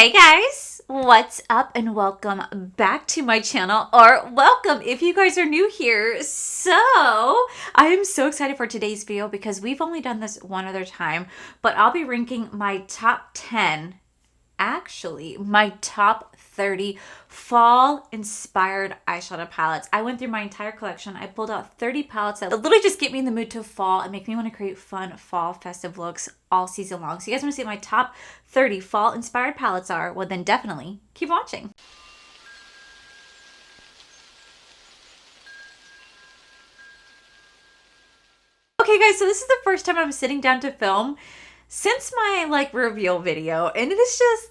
Hey guys, what's up and welcome back to my channel, or welcome if you guys are new here. So I am so excited for today's video because we've only done this one other time, but I'll be ranking my top 10, actually my top 30 fall inspired eyeshadow palettes. I went through my entire collection. I pulled out 30 palettes that literally just get me in the mood to fall and make me want to create fun fall festive looks all season long. So you guys want to see what my top 30 fall inspired palettes are? Well, then definitely keep watching. Okay guys, so this is the first time I'm sitting down to film since my reveal video, and it is just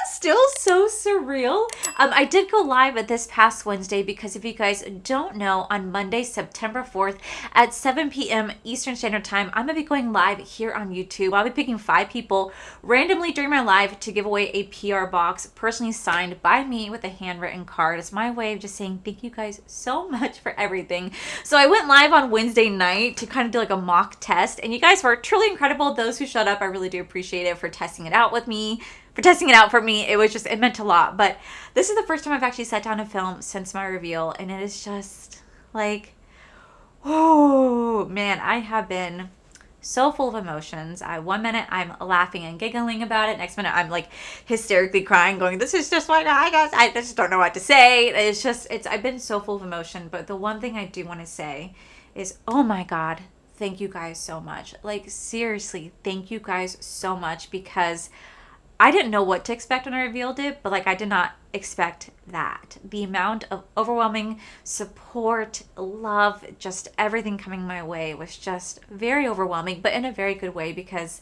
still so surreal. I did go live at this past Wednesday because if you guys don't know, on Monday, September 4th at 7 p.m. Eastern Standard Time, I'm going to be going live here on YouTube. I'll be picking 5 people randomly during my live to give away a PR box personally signed by me with a handwritten card. It's my way of just saying thank you guys so much for everything. So I went live on Wednesday night to kind of do like a mock test, and you guys were truly incredible. Those who showed up, I really do appreciate it for testing it out with me. For testing it out for me. It meant a lot. But this is the first time I've actually sat down to film since my reveal, and it is just like, oh man, I have been so full of emotions. One minute I'm laughing and giggling about it, next minute I'm like hysterically crying, going, this is just what I just don't know what to say. I've been so full of emotion. But the one thing I do want to say is, oh my God, thank you guys so much. Like seriously, thank you guys so much, because I didn't know what to expect when I revealed it, but I did not expect that. The amount of overwhelming support, love, just everything coming my way was just very overwhelming, but in a very good way, because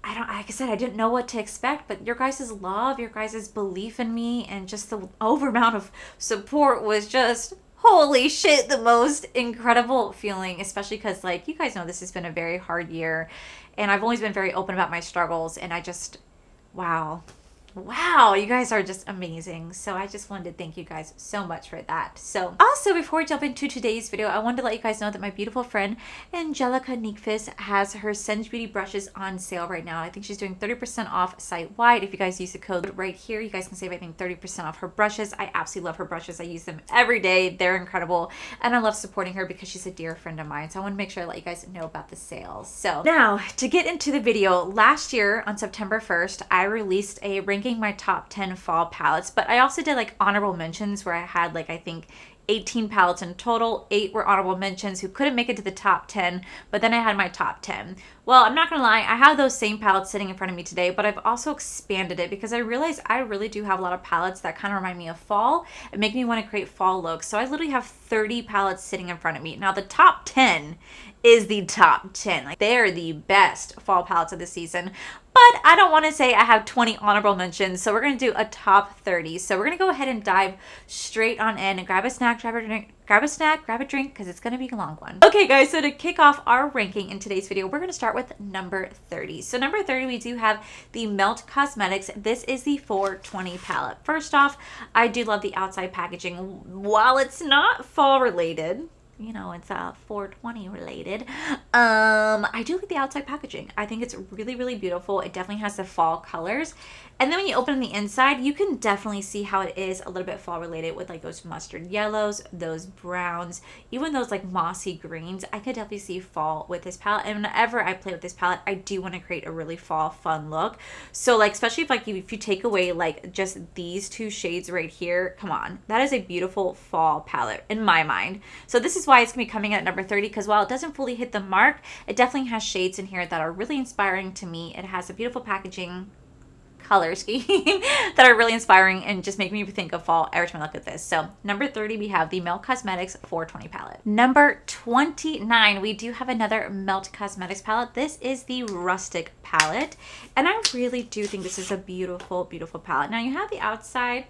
like I said, I didn't know what to expect, but your guys' love, your guys' belief in me, and just the over amount of support was just, holy shit, the most incredible feeling, especially because you guys know this has been a very hard year, and I've always been very open about my struggles, and Wow, you guys are just amazing. So I just wanted to thank you guys so much for that. So also, before we jump into today's video, I wanted to let you guys know that my beautiful friend Angelica Niekfis has her Sense Beauty brushes on sale right now. I think she's doing 30% off site-wide. If you guys use the code right here, you guys can save, I think, 30% off her brushes. I absolutely love her brushes. I use them every day. They're incredible. And I love supporting her because she's a dear friend of mine. So I want to make sure I let you guys know about the sales. So now, to get into the video, last year on September 1st, I released a ranking my top 10 fall palettes, but I also did honorable mentions where I had I think 18 palettes in total. 8 were honorable mentions who couldn't make it to the top 10, but then I had my top 10. Well, I'm not gonna lie, I have those same palettes sitting in front of me today, but I've also expanded it because I realized I really do have a lot of palettes that kind of remind me of fall and make me want to create fall looks. So I literally have 30 palettes sitting in front of me. Now the top 10 is the top 10. They're the best fall palettes of the season. But I don't want to say I have 20 honorable mentions, so we're going to do a top 30. So we're going to go ahead and dive straight on in and grab a snack, grab a drink, because it's going to be a long one. Okay guys, so to kick off our ranking in today's video, we're going to start with number 30. So number 30, we do have the Melt Cosmetics. This is the 420 palette. First off, I do love the outside packaging. While it's not fall related, it's 420 related. I do like the outside packaging. I think it's really, really beautiful. It definitely has the fall colors. And then when you open the inside, you can definitely see how it is a little bit fall related with those mustard yellows, those browns, even those mossy greens. I could definitely see fall with this palette. And whenever I play with this palette, I do want to create a really fall fun look. So especially if you take away just these 2 shades right here, come on, that is a beautiful fall palette in my mind. So this is why it's gonna be coming in at number 30, because while it doesn't fully hit the mark, it definitely has shades in here that are really inspiring to me. It has a beautiful packaging, color scheme that are really inspiring and just make me think of fall every time I look at this. So number 30, we have the Melt Cosmetics 420 palette. Number 29, we do have another Melt Cosmetics palette. This is the Rustic palette, and I really do think this is a beautiful, beautiful palette. Now you have the outside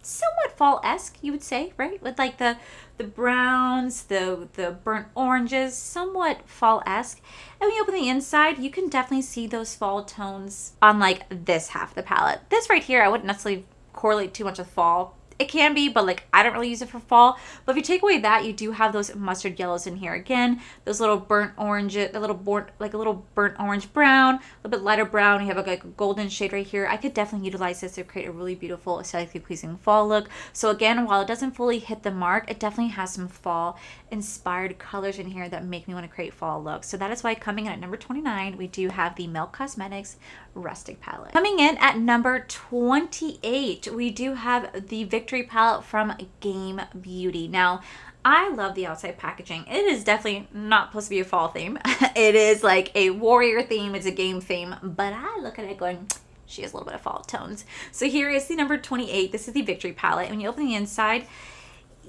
somewhat fall-esque, you would say, right? With the browns, the burnt oranges, somewhat fall-esque. And when you open the inside, you can definitely see those fall tones on this half of the palette. This right here, I wouldn't necessarily correlate too much with fall. It can be, but like I don't really use it for fall. But if you take away that, you do have those mustard yellows in here. Again, those little burnt orange, a little burnt orange brown, a little bit lighter brown. You have like a golden shade right here. I could definitely utilize this to create a really beautiful, aesthetically pleasing fall look. So again, while it doesn't fully hit the mark, it definitely has some fall inspired colors in here that make me want to create fall looks. So that is why coming in at number 29, we do have the Milk Cosmetics Rustic Palette. Coming in at number 28, we do have the Victory Palette from Game Beauty. Now, I love the outside packaging. It is definitely not supposed to be a fall theme. It is like a warrior theme. It's a game theme. But I look at it going, she has a little bit of fall tones. So here is the number 28. This is the Victory Palette. When you open the inside,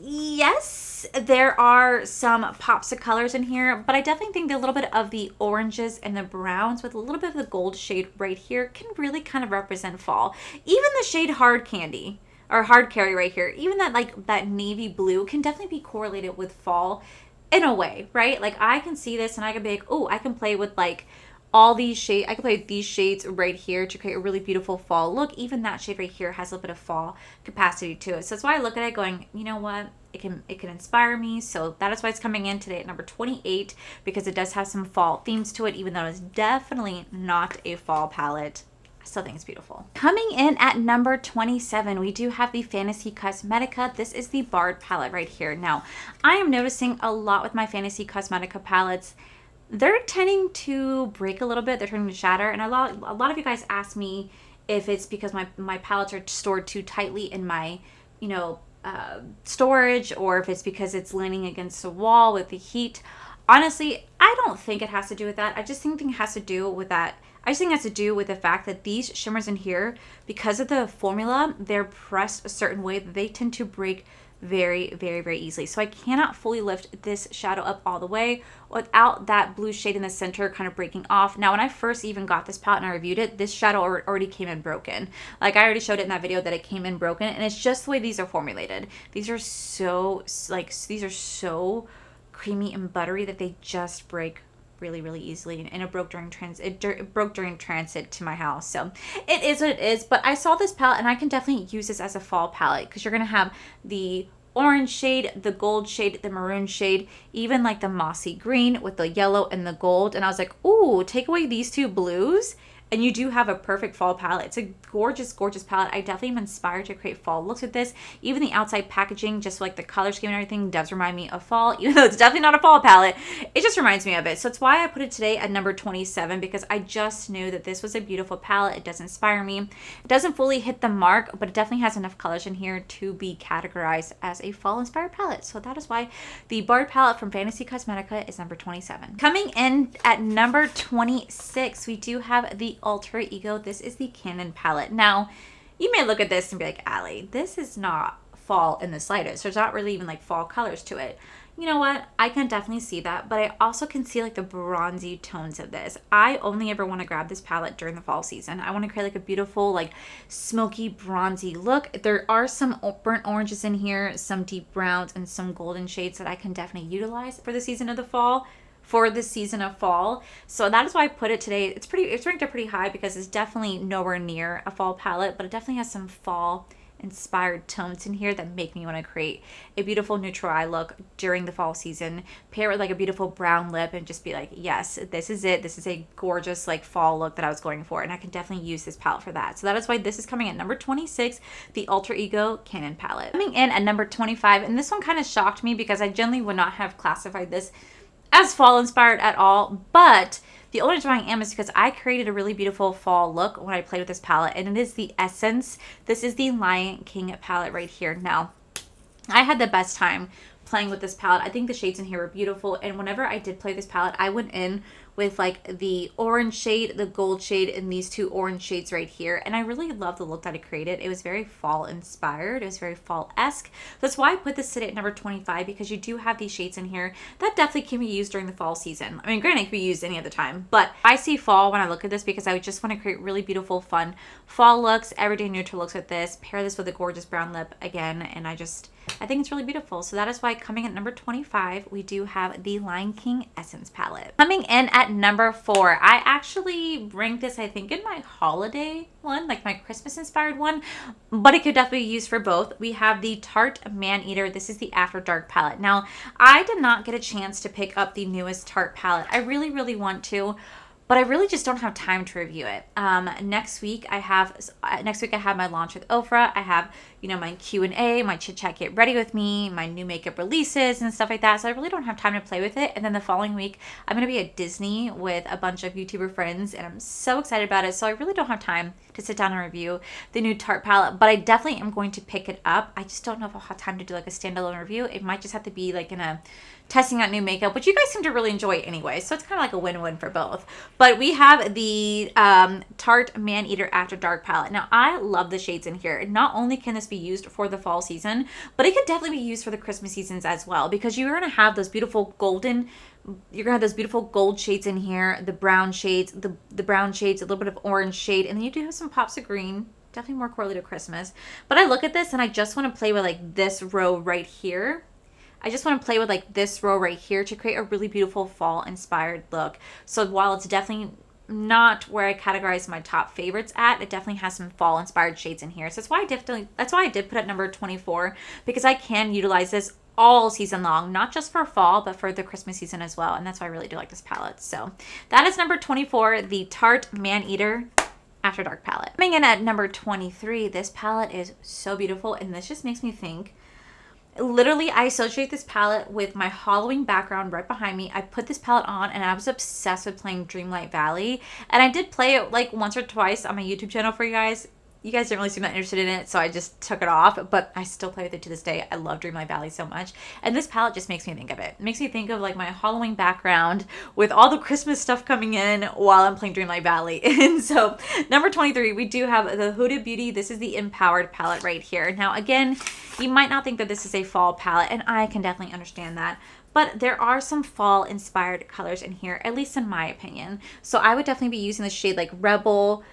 yes, there are some pops of colors in here, but I definitely think that a little bit of the oranges and the browns with a little bit of the gold shade right here can really kind of represent fall. Even the shade Hard Candy or Hard Carry right here, even that like that navy blue can definitely be correlated with fall in a way, right? Like I can see this and I can be like, oh, I can play with like all these shades. I can play with these shades right here to create a really beautiful fall look. Even that shade right here has a little bit of fall capacity to it. So that's why I look at it going, you know what? It can inspire me. So that is why it's coming in today at number 28, because it does have some fall themes to it, even though it's definitely not a fall palette. I still think it's beautiful. Coming in at number 27, we do have the Fantasy Cosmetica. This is the Barred palette right here. Now, I am noticing a lot with my Fantasy Cosmetica palettes, they're tending to break a little bit. They're turning to shatter. And a lot of you guys ask me if it's because my palettes are stored too tightly in my, storage, or if it's because it's leaning against the wall with the heat. Honestly, I don't think it has to do with that. I just think it has to do with that. I just think it has to do with the fact that these shimmers in here, because of the formula, they're pressed a certain way that they tend to break very, very, very easily. So I cannot fully lift this shadow up all the way without that blue shade in the center kind of breaking off. Now, when I first even got this palette and I reviewed it, this shadow already came in broken. Like I already showed it in that video that it came in broken, and it's just the way these are formulated. These are so creamy and buttery that they just break really, really easily, and it broke during transit to my house. So it is what it is. But I saw this palette and I can definitely use this as a fall palette, because you're gonna have the orange shade, the gold shade, the maroon shade, even like the mossy green with the yellow and the gold. And I was like, ooh, take away these two blues and you do have a perfect fall palette. It's a gorgeous, gorgeous palette. I definitely am inspired to create fall looks with this. Even the outside packaging, just like the color scheme and everything, does remind me of fall. Even though it's definitely not a fall palette, it just reminds me of it. So it's why I put it today at number 27, because I just knew that this was a beautiful palette. It does inspire me. It doesn't fully hit the mark, but it definitely has enough colors in here to be categorized as a fall-inspired palette. So that is why the Barred palette from Fantasy Cosmetica is number 27. Coming in at number 26, we do have the Alter Ego. This is the Canon palette. Now, you may look at this and be like, Allie, this is not fall in the slightest. There's not really even like fall colors to it. You know what? I can definitely see that, but I also can see like the bronzy tones of this. I only ever want to grab this palette during the fall season. I want to create like a beautiful, like smoky, bronzy look. There are some burnt oranges in here, some deep browns, and some golden shades that I can definitely utilize for the season of the fall. So that is why I put it today. It's ranked up pretty high because it's definitely nowhere near a fall palette, but it definitely has some fall inspired tones in here that make me want to create a beautiful neutral eye look during the fall season, pair it with like a beautiful brown lip, and just be like, yes, this is it. This is a gorgeous like fall look that I was going for, and I can definitely use this palette for that. So that is why this is coming at number 26, the Alter Ego Canon palette. Coming in at number 25, and this one kind of shocked me because I generally would not have classified this as fall inspired at all, but the only reason why I am is because I created a really beautiful fall look when I played with this palette, and it is the Essence. This is the Lion King palette right here. Now, I had the best time playing with this palette. I think the shades in here were beautiful, and whenever I did play this palette, I went in with like the orange shade, the gold shade, and these two orange shades right here, and I really love the look that it created. It was very fall inspired. It was very fall-esque. That's why I put this today at number 25, because you do have these shades in here that definitely can be used during the fall season. I mean, granted, it can be used any other time, but I see fall when I look at this because I just want to create really beautiful, fun fall looks, everyday neutral looks with this, pair this with a gorgeous brown lip again, and I think it's really beautiful. So that is why coming at number 25, we do have the Lion King Essence palette. Coming in at at number 4, I actually ranked this, I think, in my holiday one, like my Christmas inspired one, but it could definitely be used for both. We have the Tarte Maneater. This is the After Dark palette. Now, I did not get a chance to pick up the newest Tarte palette. I really, really want to, but I really just don't have time to review it. Next week I have my launch with Ofra. I have, my Q&A, my chit chat get ready with me, my new makeup releases and stuff like that. So I really don't have time to play with it. And then the following week I'm going to be at Disney with a bunch of YouTuber friends, and I'm so excited about it. So I really don't have time to sit down and review the new Tarte palette, but I definitely am going to pick it up. I just don't know if I'll have time to do like a standalone review. It might just have to be like in a testing out new makeup, which you guys seem to really enjoy anyway. So it's kind of like a win-win for both. But we have the Tarte Maneater After Dark palette. Now, I love the shades in here. Not only can this be used for the fall season, but it could definitely be used for the Christmas seasons as well, because you're going to have those beautiful gold shades in here, the brown shades, the brown shades, a little bit of orange shade, and then you do have some pops of green, definitely more correlated to Christmas. But I look at this and I just want to play with like this row right here. I just want to play with like this row right here to create a really beautiful fall inspired look. So while it's definitely not where I categorize my top favorites at, it definitely has some fall inspired shades in here. So that's why I did put it at number 24, because I can utilize this all season long, not just for fall, but for the Christmas season as well. And that's why I really do like this palette. So that is number 24, the Tarte Maneater After Dark palette. Coming in at number 23, this palette is so beautiful, and this just makes me think. Literally, I associate this palette with my Halloween background right behind me. I put this palette on and I was obsessed with playing Dreamlight Valley. And I did play it like once or twice on my YouTube channel for you guys. You guys didn't really seem that interested in it, so I just took it off. But I still play with it to this day. I love Dreamlight Valley so much. And this palette just makes me think of it. It makes me think of like my Halloween background with all the Christmas stuff coming in while I'm playing Dreamlight Valley. And so number 23, we do have the Huda Beauty. This is the Empowered palette right here. Now, again, you might not think that this is a fall palette, and I can definitely understand that. But there are some fall inspired colors in here, at least in my opinion. So I would definitely be using the shade like Rebel.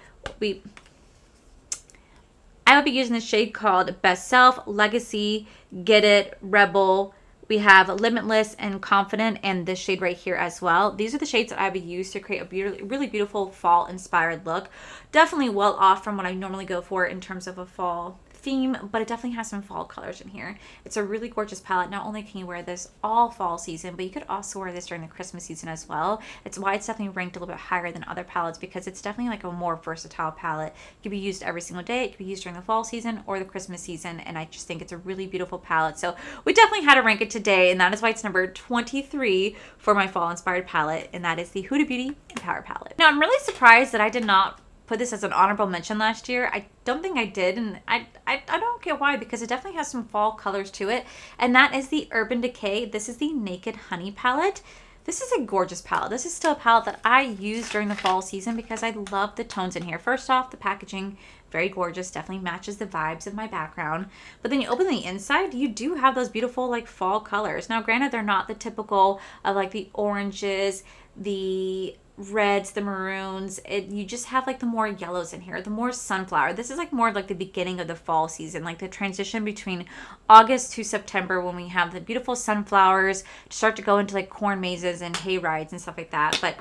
I would be using the shade called Best Self, Legacy, Get It, Rebel. We have Limitless and Confident, and this shade right here as well. These are the shades that I would use to create a really beautiful fall inspired look. Definitely well off from what I normally go for in terms of a fall theme, but it definitely has some fall colors in here. It's a really gorgeous palette. Not only can you wear this all fall season, but you could also wear this during the Christmas season as well. It's why it's definitely ranked a little bit higher than other palettes, because it's definitely like a more versatile palette. It can be used every single day. It can be used during the fall season or the Christmas season, and I just think it's a really beautiful palette. So we definitely had to rank it today, and that is why it's number 23 for my fall inspired palette, and that is the Huda Beauty Empower palette. Now, I'm really surprised that I did not put this as an honorable mention last year. I don't think I did, and I don't get why, because it definitely has some fall colors to it, and that is the Urban Decay. This is the Naked Honey palette. This is a gorgeous palette. This is still a palette that I use during the fall season because I love the tones in here. First off, the packaging, very gorgeous, definitely matches the vibes of my background. But then you open the inside, you do have those beautiful like fall colors. Now, granted, they're not the typical of like the oranges, the reds, the maroons. You just have like the more yellows in here, the more sunflower. This is like more like the beginning of the fall season, like the transition between August to September, when we have the beautiful sunflowers start to go into like corn mazes and hay rides and stuff like that. But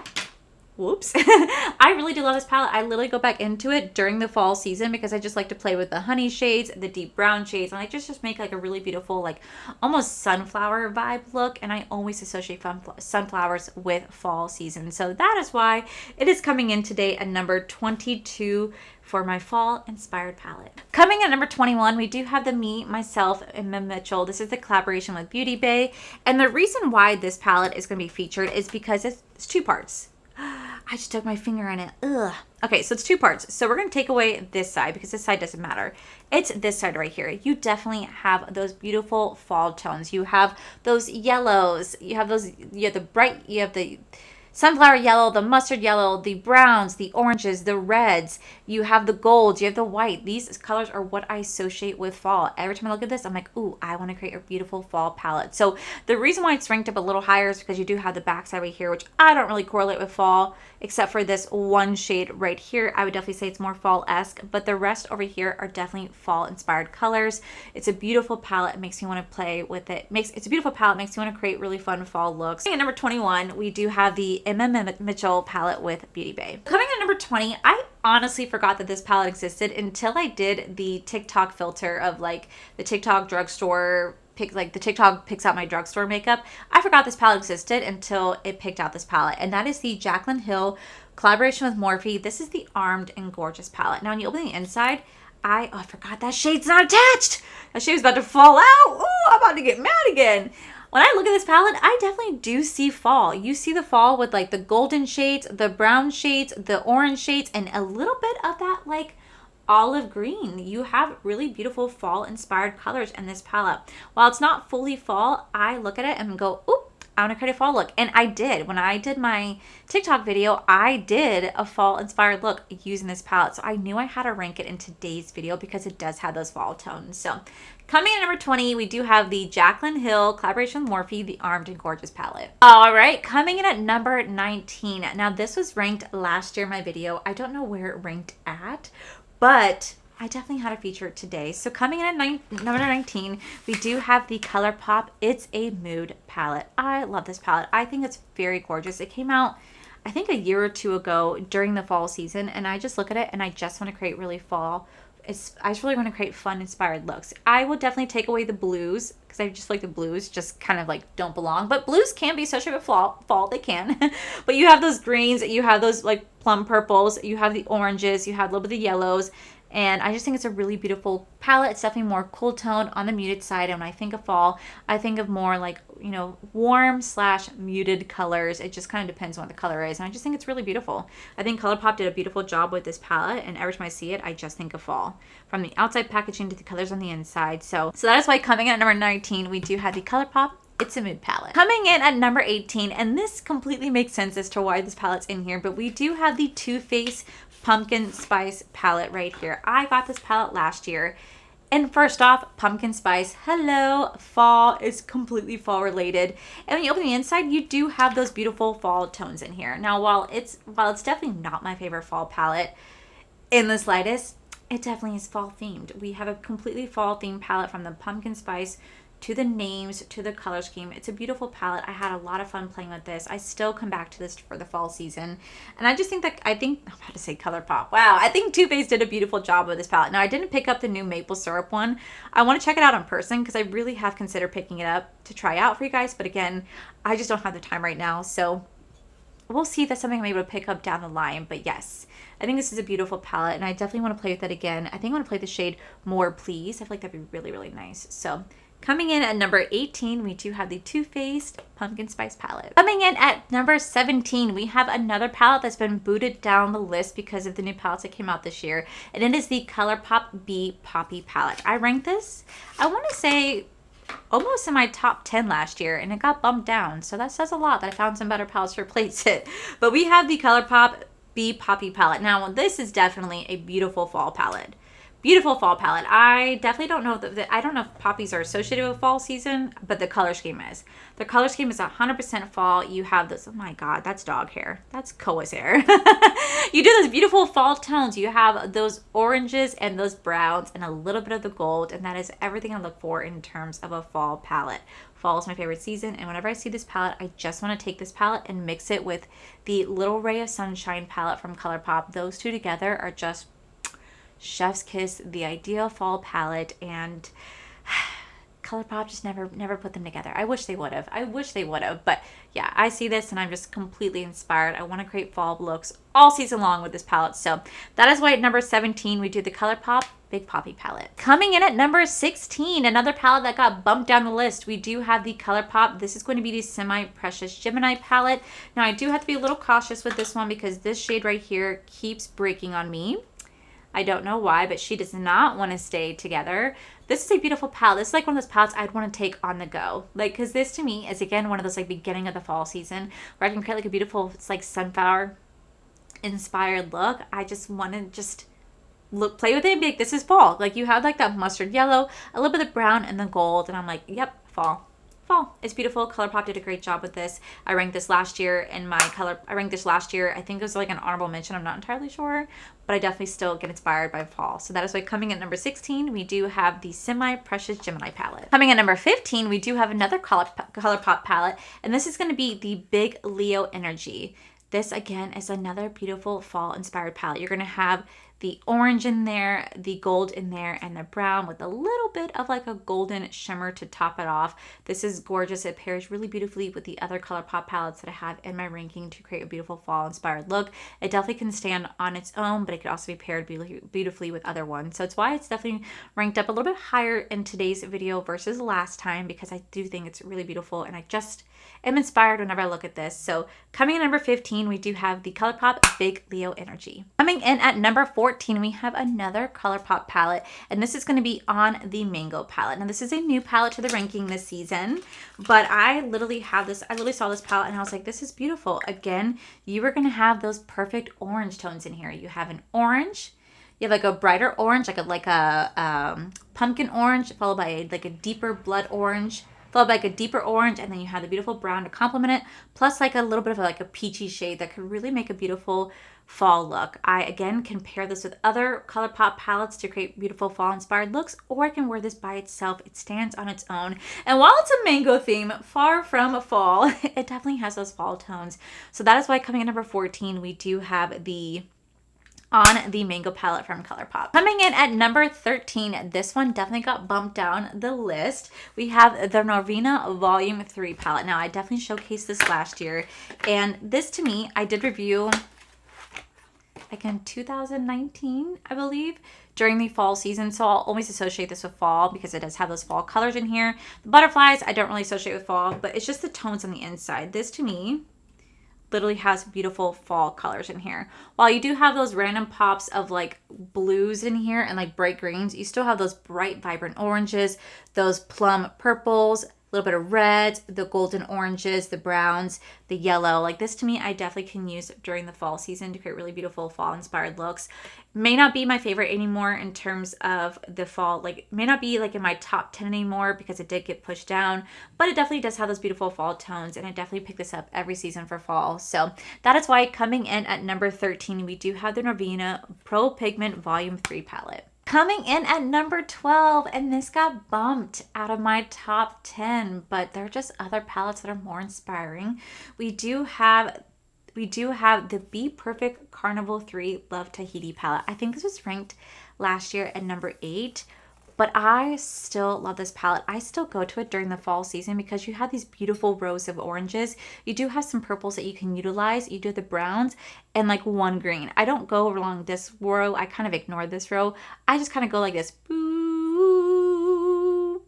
whoops. I really do love this palette. I literally go back into it during the fall season because I just like to play with the honey shades, the deep brown shades, and I just make like a really beautiful, like almost sunflower vibe look. And I always associate sunflowers with fall season. So that is why it is coming in today at number 22 for my fall inspired palette. Coming at number 21, we do have the Me, Myself, and Mim Mitchell. This is the collaboration with Beauty Bay. And the reason why this palette is going to be featured is because it's two parts. I just stuck my finger in it. Ugh. Okay, so it's two parts. So we're going to take away this side because this side doesn't matter. It's this side right here. You definitely have those beautiful fall tones. You have those yellows. You have the sunflower yellow, the mustard yellow, the browns, the oranges, the reds. You have the golds, you have the white. These colors are what I associate with fall. Every time I look at this, I'm like, ooh, I want to create a beautiful fall palette. So the reason why it's ranked up a little higher is because you do have the backside right here, which I don't really correlate with fall, except for this one shade right here. I would definitely say it's more fall-esque, but the rest over here are definitely fall-inspired colors. It's a beautiful palette. It makes me want to play with it. It's a beautiful palette. Makes me want to create really fun fall looks. At number 21, we do have the Mitchell palette with Beauty Bay. Coming in at number 20, I honestly forgot that this palette existed until I did the TikTok filter of like the TikTok drugstore the TikTok picks out my drugstore makeup. I forgot this palette existed until it picked out this palette, and that is the Jaclyn Hill collaboration with Morphe. This is the Armed and Gorgeous palette. Now when you open the inside, I forgot that shade's not attached. That shade was about to fall out. Oh, I'm about to get mad again. When I look at this palette, I definitely do see fall. You see the fall with like the golden shades, the brown shades, the orange shades, and a little bit of that like olive green. You have really beautiful fall inspired colors in this palette. While it's not fully fall, I look at it and go, ooh, I want to create a fall look. And I did. When I did my TikTok video, I did a fall inspired look using this palette. So I knew I had to rank it in today's video because it does have those fall tones. So coming in at number 20, we do have the Jaclyn Hill collaboration with Morphe, the Armed and Gorgeous palette. All right, coming in at number 19. Now this was ranked last year in my video. I don't know where it ranked at, but I definitely had to feature it today. So coming in at number 19, we do have the ColourPop It's a Mood palette. I love this palette. I think it's very gorgeous. It came out, I think, a year or two ago during the fall season, and I just look at it and I just want to create really fall. I just really want to create fun, inspired looks. I will definitely take away the blues because I just like the blues just kind of like don't belong. But blues can be such a fall. They can. But you have those greens, you have those like plum purples, you have the oranges, you have a little bit of the yellows. And I just think it's a really beautiful palette. It's definitely more cool tone on the muted side. And when I think of fall, I think of more like, you know, warm / muted colors. It just kind of depends on what the color is. And I just think it's really beautiful. I think ColourPop did a beautiful job with this palette. And every time I see it, I just think of fall. From the outside packaging to the colors on the inside. So that is why coming in at number 19, we do have the ColourPop It's a Mood palette. Coming in at number 18, and this completely makes sense as to why this palette's in here, but we do have the Too Faced Pumpkin Spice palette right here. I got this palette last year. And first off, pumpkin spice, hello, fall is completely fall related. And when you open the inside, you do have those beautiful fall tones in here. Now, while it's definitely not my favorite fall palette in the slightest, it definitely is fall themed. We have a completely fall themed palette from the pumpkin spice to the names, to the color scheme. It's a beautiful palette. I had a lot of fun playing with this. I still come back to this for the fall season. And I just think that, I'm about to say ColourPop. Wow, I think Too Faced did a beautiful job with this palette. Now, I didn't pick up the new maple syrup one. I want to check it out in person because I really have considered picking it up to try out for you guys. But again, I just don't have the time right now. So we'll see if that's something I'm able to pick up down the line. But yes, I think this is a beautiful palette. And I definitely want to play with it again. I think I want to play the shade More Please. I feel like that'd be really, really nice. So coming in at number 18, we do have the Too Faced Pumpkin Spice palette. Coming in at number 17, we have another palette that's been booted down the list because of the new palettes that came out this year. And it is the ColourPop Be Poppy palette. I ranked this, I want to say, almost in my top 10 last year, and it got bumped down. So that says a lot that I found some better palettes to replace it. But we have the ColourPop Be Poppy palette. Now, this is definitely a beautiful fall palette. Beautiful fall palette. I definitely don't know I don't know if poppies are associated with fall season, but the color scheme is. The color scheme is 100% fall. You have this, oh my God, that's dog hair. That's Koa's hair. You do those beautiful fall tones. You have those oranges and those browns and a little bit of the gold, and that is everything I look for in terms of a fall palette. Fall is my favorite season, and whenever I see this palette, I just want to take this palette and mix it with the Little Ray of Sunshine palette from ColourPop. Those two together are just chef's kiss, the ideal fall palette, and ColourPop just never put them together. I wish they would have. But yeah, I see this and I'm just completely inspired. I want to create fall looks all season long with this palette. So that is why at number 17, we do the ColourPop Big Poppy palette. Coming in at number 16, another palette that got bumped down the list, we do have the ColourPop. This is going to be the Semi Precious Gemini palette. Now, I do have to be a little cautious with this one because this shade right here keeps breaking on me. I don't know why, but she does not want to stay together. This is a beautiful palette. This is like one of those palettes I'd want to take on the go. Like, because this to me is, again, one of those like beginning of the fall season where I can create like a beautiful, it's like sunflower inspired look. I just want to play with it and be like, this is fall. Like, you have like that mustard yellow, a little bit of brown and the gold, and I'm like, yep, fall. fall. It's beautiful. ColourPop did a great job with this. I ranked this last year in my color. I ranked this last year. I think it was like an honorable mention. I'm not entirely sure, but I definitely still get inspired by fall. So that is why coming at number 16, we do have the Semi Precious Gemini palette. Coming at number 15, we do have another ColourPop palette, and this is going to be the Big Leo Energy. This again is another beautiful fall inspired palette. You're going to have the orange in there, the gold in there, and the brown with a little bit of like a golden shimmer to top it off. This is gorgeous. It pairs really beautifully with the other ColourPop palettes that I have in my ranking to create a beautiful fall inspired look. It definitely can stand on its own, but it could also be paired beautifully with other ones. So it's why it's definitely ranked up a little bit higher in today's video versus last time, because I do think it's really beautiful and I just am inspired whenever I look at this. So coming in number 15, we do have the ColourPop Big Leo Energy. Coming in at number 14, we have another ColourPop palette, and this is going to be on the Mango palette. Now this is a new palette to the ranking this season, but I literally have this, I literally saw this palette and I was like, this is beautiful. Again, you are going to have those perfect orange tones in here. You have an orange, you have like a brighter orange, like a pumpkin orange, followed by like a deeper blood orange, followed by like a deeper orange, and then you have the beautiful brown to complement it, plus like a little bit of like a peachy shade that could really make a beautiful fall look. I again can pair this with other ColourPop palettes to create beautiful fall inspired looks, or I can wear this by itself. It stands on its own, and while it's a mango theme, far from fall, it definitely has those fall tones. So that is why coming in number 14, we do have the Mango palette from ColourPop. Coming in at number 13, this one definitely got bumped down the list. We have the Norvina Volume 3 palette. Now, I definitely showcased this last year, and this to me, I did review like in 2019, I believe, during the fall season. So I'll always associate this with fall because it does have those fall colors in here. The butterflies, I don't really associate with fall, but it's just the tones on the inside. This to me literally has beautiful fall colors in here. While you do have those random pops of like blues in here and like bright greens, you still have those bright vibrant oranges, those plum purples, a little bit of reds, the golden oranges, the browns, the yellow. Like this to me, I definitely can use during the fall season to create really beautiful fall inspired looks. May not be my favorite anymore in terms of the fall, like may not be like in my top 10 anymore because it did get pushed down, but it definitely does have those beautiful fall tones, and I definitely pick this up every season for fall. So that is why coming in at number 13, we do have the Norvina Pro Pigment Volume 3 palette. Coming in at number 12, and this got bumped out of my top 10, but there are just other palettes that are more inspiring. We do have the Be Perfect Carnival 3 Love Tahiti palette. I think this was ranked last year at number 8, but I still love this palette. I still go to it during the fall season because you have these beautiful rows of oranges. You do have some purples that you can utilize. You do have the browns and like one green. I don't go along this row. I kind of ignore this row. I just kind of go like this. Boop,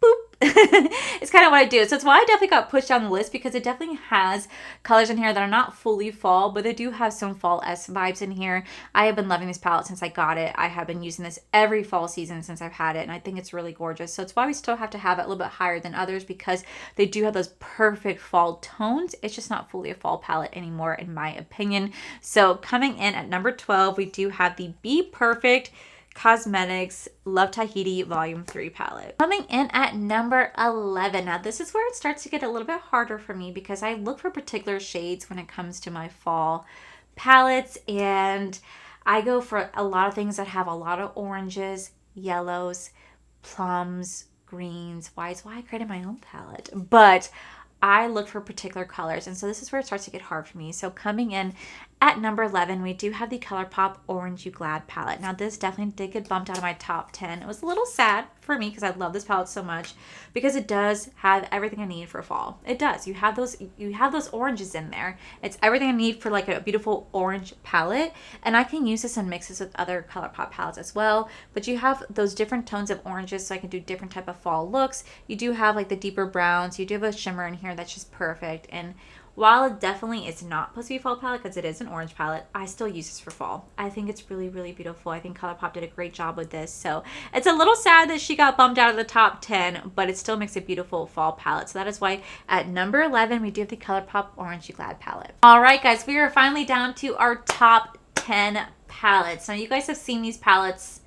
boop. It's kind of what I do. So it's why I definitely got pushed down the list, because it definitely has colors in here that are not fully fall, but they do have some fall-esque vibes in here. I have been loving this palette since I got it. I have been using this every fall season since I've had it, and I think it's really gorgeous. So it's why we still have to have it a little bit higher than others, because they do have those perfect fall tones. It's just not fully a fall palette anymore, in my opinion. So coming in at number 12, we do have the Be Perfect Cosmetics Love Tahiti Volume 3 palette. Coming in at number 11. Now this is where it starts to get a little bit harder for me, because I look for particular shades when it comes to my fall palettes, and I go for a lot of things that have a lot of oranges, yellows, plums, greens. Why is why I created my own palette, but I look for particular colors, and so this is where it starts to get hard for me. So coming in at number 11, we do have the ColourPop Orange You Glad palette. Now this definitely did get bumped out of my top 10. It was a little sad for me because I love this palette so much, because it does have everything I need for fall. It does. You have those oranges in there. It's everything I need for like a beautiful orange palette, and I can use this in mixes with other ColourPop palettes as well. But you have those different tones of oranges, so I can do different type of fall looks. You do have like the deeper browns. You do have a shimmer in here that's just perfect. And while it definitely is not supposed to be a fall palette because it is an orange palette, I still use this for fall. I think it's really, really beautiful. I think ColourPop did a great job with this. So it's a little sad that she got bumped out of the top 10, but it still makes a beautiful fall palette. So that is why at number 11, we do have the ColourPop Orange You Glad palette. All right, guys, we are finally down to our top 10 palettes. Now, you guys have seen these palettes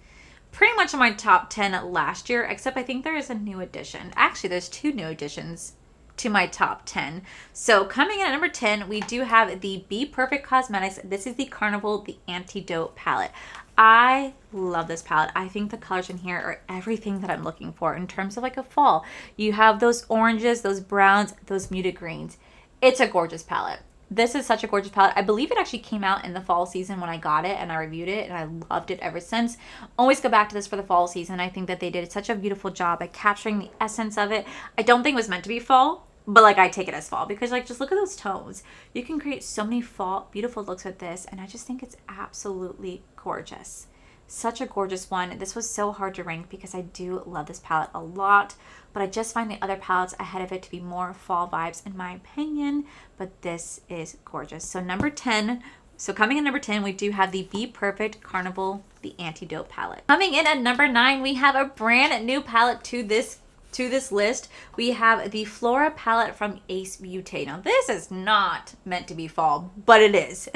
pretty much in my top 10 last year, except I think there is a new addition. Actually, there's 2 new additions to my top 10. So coming in at number 10, we do have the Be Perfect Cosmetics. This is the Carnival, the Antidote palette. I love this palette. I think the colors in here are everything that I'm looking for in terms of like a fall. You have those oranges, those browns, those muted greens. It's a gorgeous palette. This is such a gorgeous palette. I believe it actually came out in the fall season when I got it and I reviewed it, and I loved it ever since. Always go back to this for the fall season. I think that they did such a beautiful job at capturing the essence of it. I don't think it was meant to be fall, but like I take it as fall because like just look at those tones. You can create so many fall beautiful looks with this, and I just think it's absolutely gorgeous. Such a gorgeous one. This was so hard to rank because I do love this palette a lot, but I just find the other palettes ahead of it to be more fall vibes in my opinion, but this is gorgeous. So number 10. So coming in number 10, we do have the Be Perfect Carnival, the Antidote palette. Coming in at number 9, we have a brand new palette to this list. We have the Flora palette from Ace Beauté. Now this is not meant to be fall, but it is.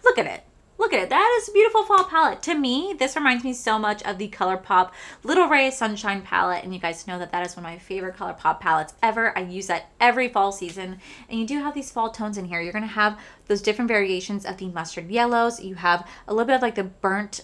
Look at it. Look at it. That is a beautiful fall palette. To me, this reminds me so much of the ColourPop Little Ray Sunshine palette. And you guys know that that is one of my favorite ColourPop palettes ever. I use that every fall season. And you do have these fall tones in here. You're going to have those different variations of the mustard yellows. You have a little bit of like the burnt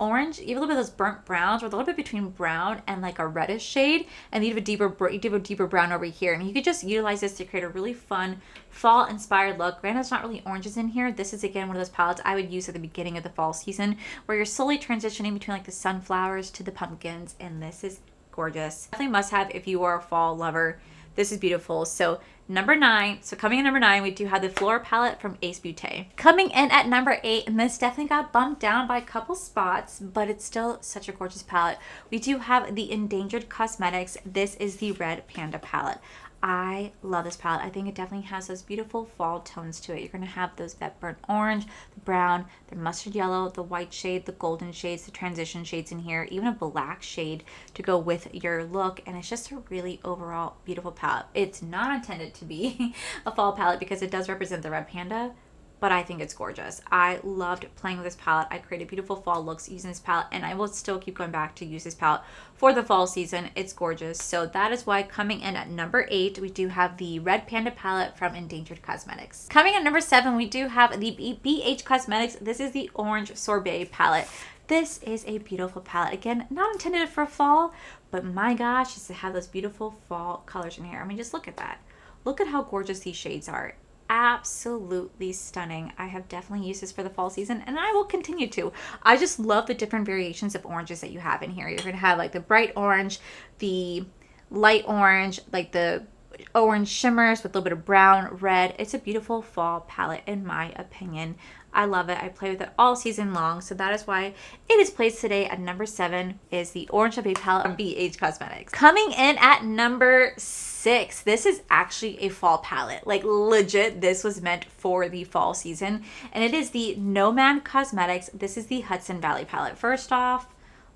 orange, you have a little bit of those burnt browns, or a little bit between brown and like a reddish shade, and you have a deeper brown over here, and you could just utilize this to create a really fun fall inspired look. Granted, it's not really oranges in here. This is again one of those palettes I would use at the beginning of the fall season where you're slowly transitioning between like the sunflowers to the pumpkins, and this is gorgeous. Definitely must have if you are a fall lover. This is beautiful. So number 9. So coming in number 9, we do have the Flora palette from Ace Beauté. Coming in at number 8, and this definitely got bumped down by a couple spots, but it's still such a gorgeous palette. We do have the Endangered Cosmetics. This is the Red Panda palette. I love this palette. I think it definitely has those beautiful fall tones to it. You're going to have those that burnt orange, the brown, the mustard yellow, the white shade, the golden shades, the transition shades in here, even a black shade to go with your look. And it's just a really overall beautiful palette. It's not intended to be a fall palette because it does represent the Red Panda, but I think it's gorgeous. I loved playing with this palette. I created beautiful fall looks using this palette, and I will still keep going back to use this palette for the fall season. It's gorgeous. So that is why coming in at number 8, we do have the Red Panda palette from Endangered Cosmetics. Coming at number 7, we do have the BH Cosmetics. This is the Orange Sorbet palette. This is a beautiful palette. Again, not intended for fall, but my gosh, just to have those beautiful fall colors in here. I mean, just look at that. Look at how gorgeous these shades are. Absolutely stunning. I have definitely used this for the fall season, and I will continue to. I just love the different variations of oranges that you have in here. You're going to have like the bright orange, the light orange, like the orange shimmers with a little bit of brown, red. It's a beautiful fall palette in my opinion. I love it. I play with it all season long, so that is why it is placed today at number 7 is the Orange Sorbet palette from BH Cosmetics. Coming in at number 6, this is actually a fall palette. Like legit, this was meant for the fall season, and it is the Nomad Cosmetics. This is the Hudson Valley palette. First off,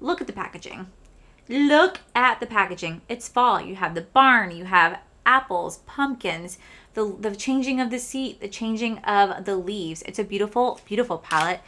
look at the packaging. Look at the packaging. It's fall. You have the barn, you have apples, pumpkins, the changing of the seat, the changing of the leaves. It's a beautiful, beautiful palette.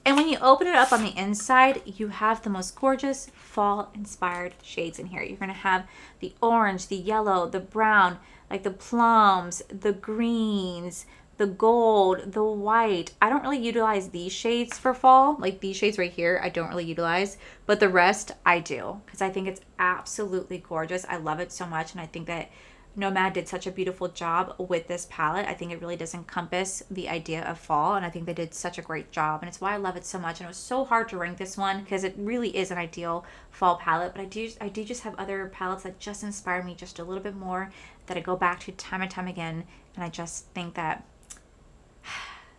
And when you open it up on the inside, you have the most gorgeous fall-inspired shades in here. You're going to have the orange, the yellow, the brown, like the plums, the greens, the gold, the white. I don't really utilize these shades for fall. Like these shades right here, I don't really utilize. But the rest, I do. Because I think it's absolutely gorgeous. I love it so much. And I think that Nomad did such a beautiful job with this palette. I think it really does encompass the idea of fall, and I think they did such a great job, and it's why I love it so much. And it was so hard to rank this one because it really is an ideal fall palette, but I do just have other palettes that just inspire me just a little bit more, that I go back to time and time again, and I just think that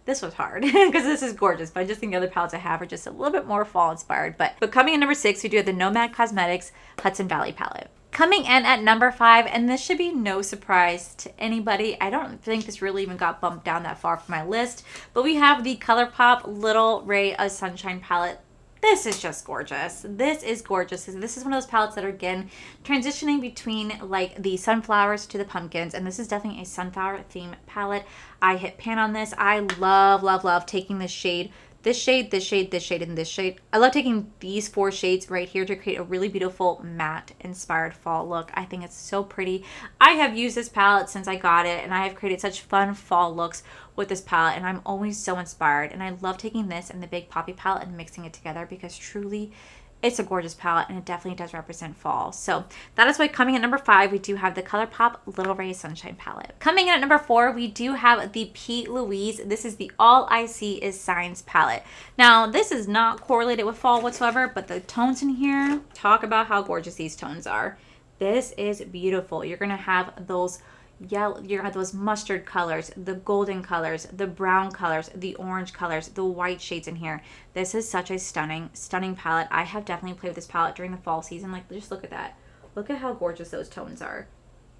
this was hard because this is gorgeous, but I just think the other palettes I have are just a little bit more fall inspired. But coming in number 6, we do have the Nomad Cosmetics Hudson Valley palette. Coming in at number 5, and this should be no surprise to anybody. I don't think this really even got bumped down that far from my list, but we have the ColourPop Little Ray of Sunshine palette. This is just gorgeous. This is gorgeous. This is one of those palettes that are, again, transitioning between like the sunflowers to the pumpkins, and this is definitely a sunflower theme palette. I hit pan on this. I love, love, love taking this shade this shade, this shade, this shade, and this shade. I love taking these 4 shades right here to create a really beautiful matte inspired fall look. I think it's so pretty. I have used this palette since I got it, and I have created such fun fall looks with this palette, and I'm always so inspired. And I love taking this and the Big Poppy palette and mixing it together because truly it's a gorgeous palette, and it definitely does represent fall. So that is why coming at number 5, we do have the ColourPop Little Ray Sunshine palette. Coming in at number 4, we do have the P. Louise. This is the All I See Is Signs palette. Now, this is not correlated with fall whatsoever, but the tones in here, talk about how gorgeous these tones are. This is beautiful. You're going to have those yellow, you have those mustard colors, the golden colors, the brown colors, the orange colors, the white shades in here. This is such a stunning palette. I have definitely played with this palette during the fall season. Like, just look at that. Look at how gorgeous those tones are.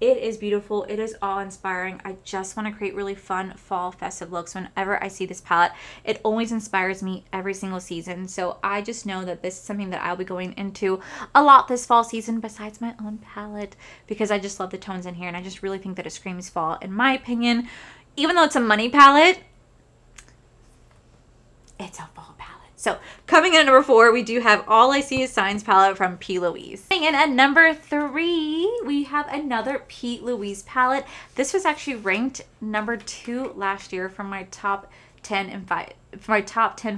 It is beautiful. It is awe-inspiring. I just want to create really fun fall festive looks whenever I see this palette. It always inspires me every single season. So I just know that this is something that I'll be going into a lot this fall season besides my own palette, because I just love the tones in here, and I just really think that it screams fall. In my opinion, even though it's a money palette, it's a fall palette. So coming in at number 4, we do have All I See Is Signs palette from P. Louise. Coming in at number 3, we have another P. Louise palette. This was actually ranked number 2 last year from my top 10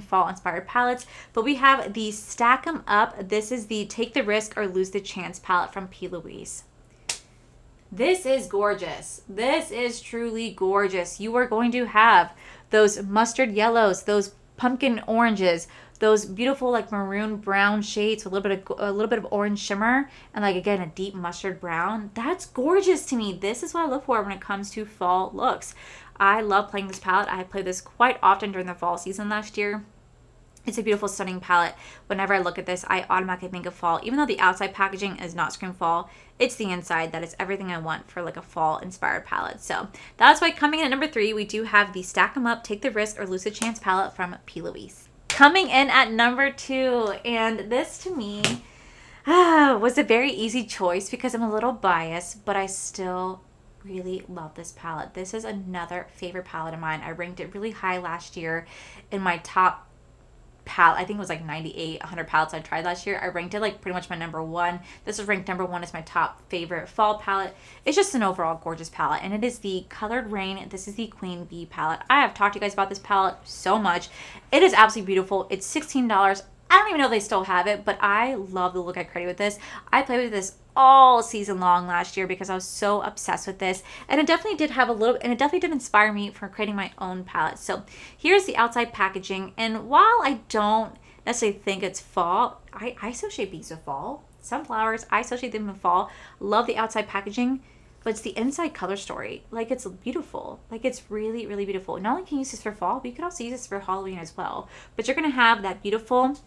fall inspired palettes. But we have the Stack 'em Up. This is the Take the Risk or Lose the Chance palette from P. Louise. This is gorgeous. This is truly gorgeous. You are going to have those mustard yellows, those pumpkin oranges, those beautiful like maroon brown shades with a little bit of orange shimmer, and like again a deep mustard brown. That's gorgeous to me. This is what I look for when it comes to fall looks. I love playing this palette. I played this quite often during the fall season last year. It's a beautiful, stunning palette. Whenever I look at this, I automatically think of fall. Even though the outside packaging is not scream fall, it's the inside that is everything I want for like a fall inspired palette. So that's why coming in at number 3, we do have the Stack 'em Up, Take the Risk or Lose the Chance palette from P. Louise. Coming in at number 2, and this to me was a very easy choice because I'm a little biased, but I still really love this palette. This is another favorite palette of mine. I ranked it really high last year in my top palette. I think it was like 98, 100 palettes I tried last year. I ranked it like pretty much my number 1. This is ranked number 1 as my top favorite fall palette. It's just an overall gorgeous palette, and it is the Colored Rain. This is the Queen Bee palette. I have talked to you guys about this palette so much. It is absolutely beautiful. It's $16. I don't even know if they still have it, but I love the look I created with this. I played with this all season long last year because I was so obsessed with this, and it definitely did have a little, and it definitely did inspire me for creating my own palette. So here's the outside packaging, and while I don't necessarily think it's fall, I associate bees with fall. Sunflowers, I associate them with fall. Love the outside packaging, but it's the inside color story. Like, it's beautiful. Like, it's really, really beautiful. Not only can you use this for fall, but you can also use this for Halloween as well. But you're gonna have that beautiful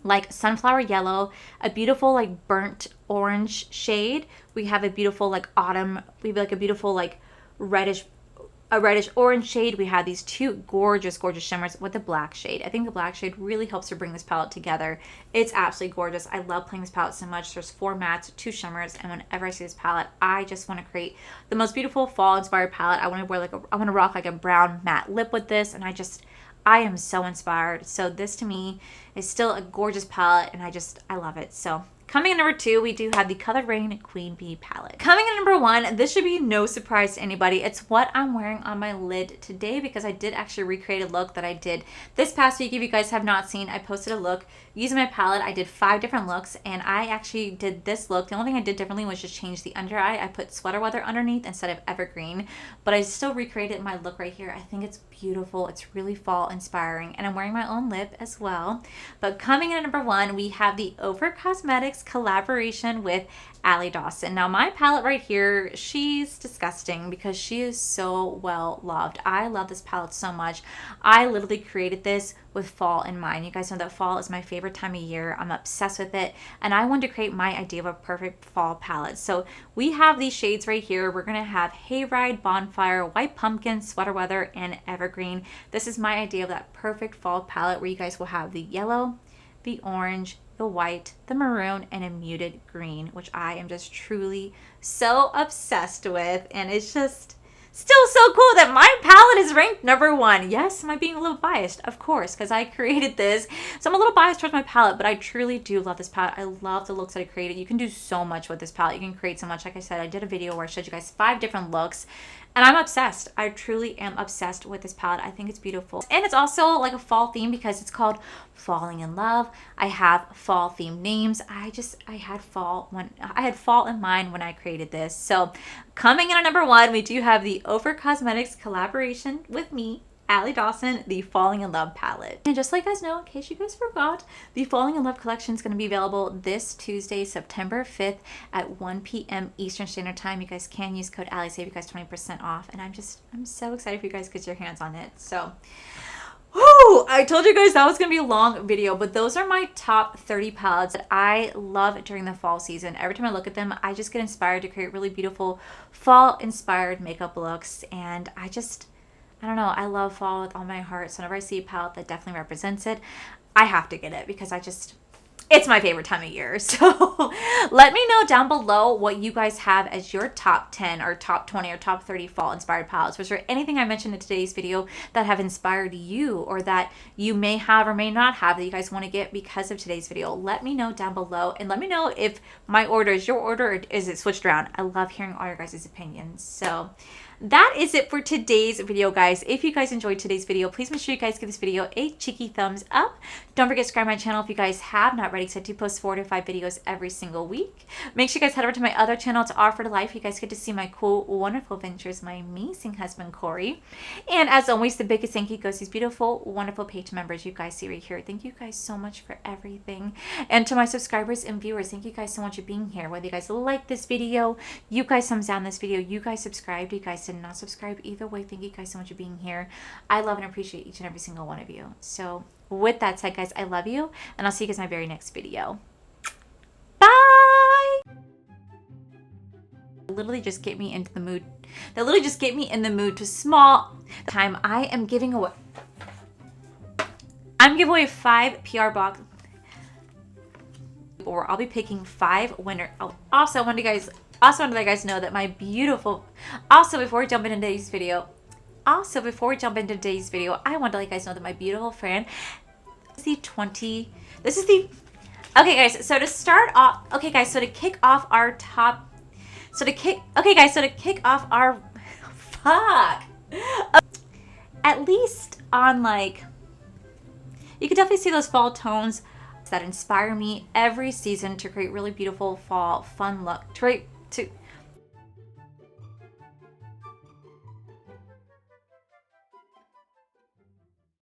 like sunflower yellow, a beautiful like burnt orange shade. We have a beautiful like autumn, we have like a beautiful like reddish orange shade. We have these 2 gorgeous shimmers with the black shade. I think the black shade really helps to bring this palette together. It's absolutely gorgeous. I love playing this palette so much. There's 4 mattes, 2 shimmers, and whenever I see this palette, I just want to create the most beautiful fall inspired palette. I want to wear like I want to rock like a brown matte lip with this, and I am so inspired. So this to me is still a gorgeous palette, and I love it. So coming in number 2, we do have the Colored Rain Queen Bee palette. Coming in number 1, this should be no surprise to anybody. It's what I'm wearing on my lid today because I did actually recreate a look that I did this past week. If you guys have not seen, I posted a look using my palette. I did 5 different looks, and I actually did this look. The only thing I did differently was just change the under eye. I put Sweater Weather underneath instead of Evergreen, but I still recreated my look right here. I think it's beautiful. It's really fall inspiring, and I'm wearing my own lip as well. But coming in at number 1, we have the Over Cosmetics collaboration with Allie Dawson. Now my palette right here, she's disgusting because she is so well loved. I love this palette so much. I literally created this with fall in mind. You guys know that fall is my favorite time of year. I'm obsessed with it, and I wanted to create my idea of a perfect fall palette. So we have these shades right here. We're gonna have Hayride, Bonfire, White Pumpkin, Sweater Weather, and Evergreen. This is my idea of that perfect fall palette where you guys will have the yellow, the orange, the white, the maroon, and a muted green, which I am just truly so obsessed with. And it's just, Still so cool that my palette is ranked #1. Yes, am I being a little biased? Of course, because I created this. So I'm a little biased towards my palette, but I truly do love this palette. I love the looks that I created. You can do so much with this palette. You can create so much. Like I said, I did a video where I showed you guys 5 different looks. And I'm obsessed. I truly am obsessed with this palette. I think it's beautiful. And it's also like a fall theme because it's called Falling in Love. I have fall themed names. I had fall in mind when I created this. So coming in at #1, we do have the Over Cosmetics collaboration with me, Allie Dawson, the Falling in Love palette. And just so you guys know, in case you guys forgot, the Falling in Love collection is going to be available this Tuesday, September 5th at 1 p.m. Eastern Standard Time. You guys can use code Allie, save you guys 20% off. And I'm so excited for you guys to get your hands on it. So, whoo! I told you guys that was going to be a long video, but those are my top 30 palettes that I love during the fall season. Every time I look at them, I just get inspired to create really beautiful fall-inspired makeup looks. And I don't know, I love fall with all my heart. So whenever I see a palette that definitely represents it, I have to get it because it's my favorite time of year. So let me know down below what you guys have as your top 10 or top 20 or top 30 fall inspired palettes. Was there anything I mentioned in today's video that have inspired you or that you may have or may not have that you guys want to get because of today's video? Let me know down below and let me know if my order is your order or is it switched around. I love hearing all your guys' opinions. So that is it for today's video, guys. If you guys enjoyed today's video, please make sure you guys give this video a cheeky thumbs up. Don't forget to subscribe to my channel if you guys have not already, because I do post 4 to 5 videos every single week. Make sure you guys head over to my other channel, to Offer to Life. You guys get to see my cool, wonderful adventures, my amazing husband, Corey. And as always, the biggest thank you goes to these beautiful, wonderful page members you guys see right here. Thank you guys so much for everything. And to my subscribers and viewers, thank you guys so much for being here. Whether you guys like this video, you guys thumbs down this video, you guys subscribed, you guys did not subscribe, either way, thank you guys so much for being here. I love and appreciate each and every single one of you. So with that said, guys, I love you, and I'll see you guys in my very next video. Bye! Literally just get me into the mood. That literally just get me in the mood to small time. I'm giving away 5 PR box, or I'll be picking 5 winner. Oh, also, I want to let you guys know that my beautiful. Before we jump into today's video, I want to let you guys know that my beautiful friend. Okay, guys. So to start off, so to kick off our fuck. At least on like, you can definitely see those fall tones that inspire me every season to create really beautiful fall fun look.